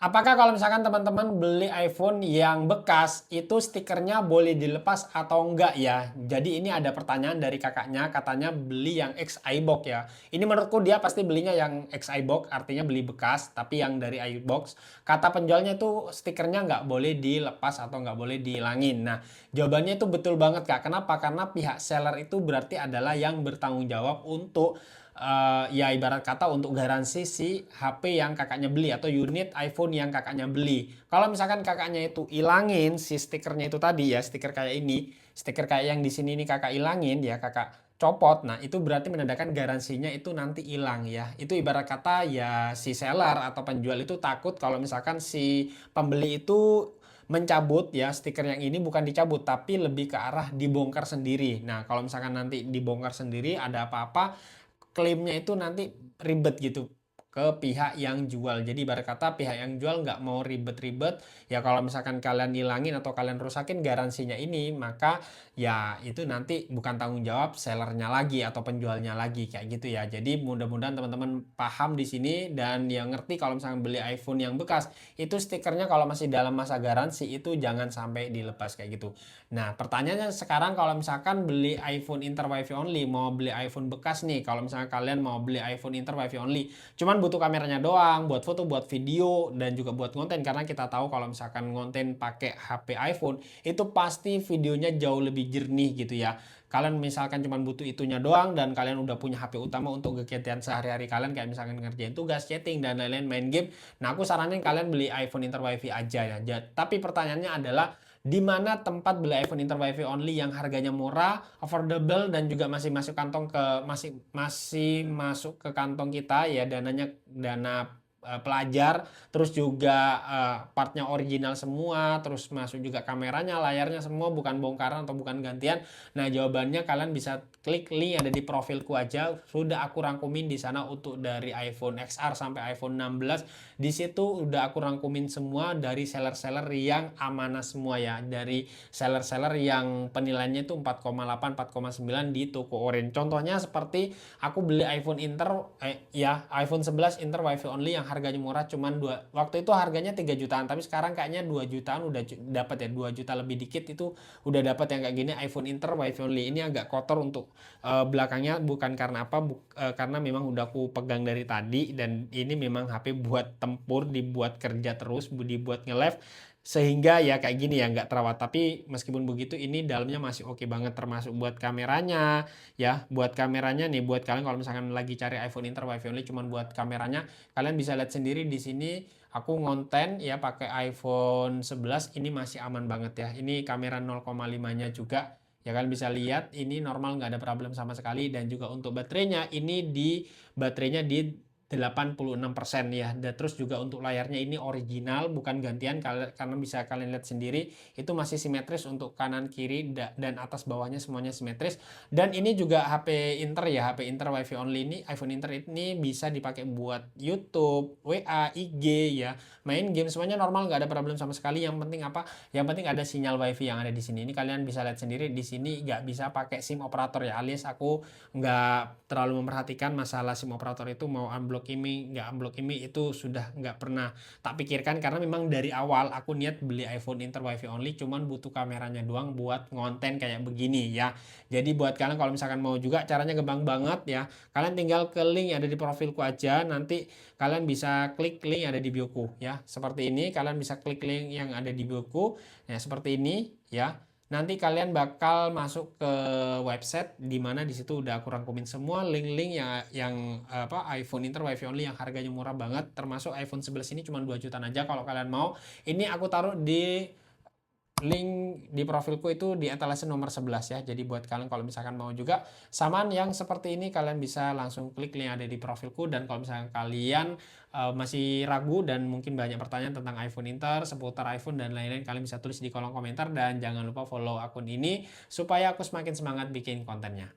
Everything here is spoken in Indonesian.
Apakah kalau misalkan teman-teman beli iPhone yang bekas, itu stikernya boleh dilepas atau enggak ya? Jadi ini ada pertanyaan dari kakaknya, katanya beli yang X iBox ya. Ini menurutku dia pasti belinya yang X iBox, artinya beli bekas, tapi yang dari iBox. Kata penjualnya itu stikernya nggak boleh dilepas atau nggak boleh dihilangin. Nah, jawabannya itu betul banget Kak. Kenapa? Karena pihak seller itu berarti adalah yang bertanggung jawab untuk ya ibarat kata untuk garansi si HP yang kakaknya beli atau unit iPhone yang kakaknya beli. Kalau misalkan kakaknya itu ilangin si stikernya itu tadi ya, stiker kayak ini, stiker kayak yang di sini ini kakak ilangin ya, kakak copot. Nah, itu berarti menandakan garansinya itu nanti hilang ya. Itu ibarat kata ya si seller atau penjual itu takut kalau misalkan si pembeli itu mencabut ya stiker yang ini, bukan dicabut tapi lebih ke arah dibongkar sendiri. Nah, kalau misalkan nanti dibongkar sendiri ada apa-apa, klaimnya itu nanti ribet gitu ke pihak yang jual. Jadi ibarat kata pihak yang jual nggak mau ribet-ribet, ya kalau misalkan kalian hilangin atau kalian rusakin garansinya ini, maka ya itu nanti bukan tanggung jawab sellernya lagi atau penjualnya lagi kayak gitu ya. Jadi mudah-mudahan teman-teman paham di sini dan yang ngerti kalau misalkan beli iPhone yang bekas, itu stikernya kalau masih dalam masa garansi itu jangan sampai dilepas kayak gitu. Nah, pertanyaannya sekarang kalau misalkan beli iPhone Inter WiFi only, mau beli iPhone bekas nih, kalau misalkan kalian mau beli iPhone Inter WiFi only, cuman butuh kameranya doang, buat foto, buat video, dan juga buat konten, karena kita tahu kalau misalkan ngonten pakai HP iPhone, itu pasti videonya jauh lebih jernih gitu ya. Kalian misalkan cuma butuh itunya doang dan kalian udah punya HP utama untuk kegiatan sehari-hari kalian kayak misalkan ngerjain tugas, chatting dan lain-lain, main game. Nah, aku saranin kalian beli iPhone Inter WiFi aja ya. Tapi pertanyaannya adalah di mana tempat beli iPhone Inter WiFi only yang harganya murah, affordable dan juga masih masuk kantong ke masih masih masuk ke kantong kita ya, dananya dana pelajar, terus juga partnya original semua, terus masuk juga kameranya, layarnya semua bukan bongkaran atau bukan gantian. Nah, jawabannya kalian bisa klik link ada di profilku aja. Sudah aku rangkumin di sana untuk dari iPhone XR sampai iPhone 16. Di situ udah aku rangkumin semua dari seller-seller yang amanah semua ya. Dari seller-seller yang penilaiannya itu 4,8, 4,9 di toko Orange. Contohnya seperti aku beli iPhone Inter ya, iPhone 11 Inter WiFi only yang harganya murah cuman waktu itu harganya 3 jutaan, tapi sekarang kayaknya 2 jutaan udah dapat ya, 2 juta lebih dikit itu udah dapat yang kayak gini iPhone Inter WiFi only. Ini agak kotor untuk belakangnya, bukan karena apa, karena memang udah aku pegang dari tadi dan ini memang HP buat tempur, dibuat kerja terus, dibuat nge-live sehingga ya kayak gini ya nggak terawat. Tapi meskipun begitu ini dalamnya masih oke banget, termasuk buat kameranya ya. Buat kameranya nih, buat kalian kalau misalkan lagi cari iPhone Inter WiFi only cuman buat kameranya, kalian bisa lihat sendiri di sini aku ngonten ya pakai iPhone 11, ini masih aman banget ya. Ini kamera 0,5 nya juga ya, kalian bisa lihat ini normal, nggak ada problem sama sekali. Dan juga untuk baterainya ini baterainya di 86% ya. Dan terus juga untuk layarnya ini original bukan gantian, karena bisa kalian lihat sendiri itu masih simetris untuk kanan kiri dan atas bawahnya semuanya simetris. Dan ini juga HP Inter ya, HP Inter WiFi only ini, iPhone Inter ini bisa dipakai buat YouTube, WA, IG ya, main game semuanya normal, nggak ada problem sama sekali. Yang penting apa? Yang penting ada sinyal WiFi yang ada di sini. Ini kalian bisa lihat sendiri di sini nggak bisa pakai SIM operator ya, alias aku nggak terlalu memperhatikan masalah SIM operator itu mau unblock IMEI nggak unblock IMEI, itu sudah nggak pernah tak pikirkan karena memang dari awal aku niat beli iPhone Inter WiFi only cuman butuh kameranya doang buat ngonten kayak begini ya. Jadi buat kalian kalau misalkan mau juga, caranya gampang banget ya. Kalian tinggal ke link yang ada di profilku aja, nanti kalian bisa klik link yang ada di bioku ya. Seperti ini, kalian bisa klik link yang ada di bioku ya, seperti ini ya. Nanti kalian bakal masuk ke website di mana di situ udah aku rangkumin semua link-link yang apa iPhone Inter WiFi only yang harganya murah banget, termasuk iPhone 11 ini cuma 2 jutaan aja kalau kalian mau. Ini aku taruh di link di profilku itu di etalase nomor 11 ya. Jadi buat kalian kalau misalkan mau juga samaan yang seperti ini, kalian bisa langsung klik link yang ada di profilku. Dan kalau misalkan kalian masih ragu dan mungkin banyak pertanyaan tentang iPhone Inter, seputar iPhone dan lain-lain, kalian bisa tulis di kolom komentar dan jangan lupa follow akun ini supaya aku semakin semangat bikin kontennya.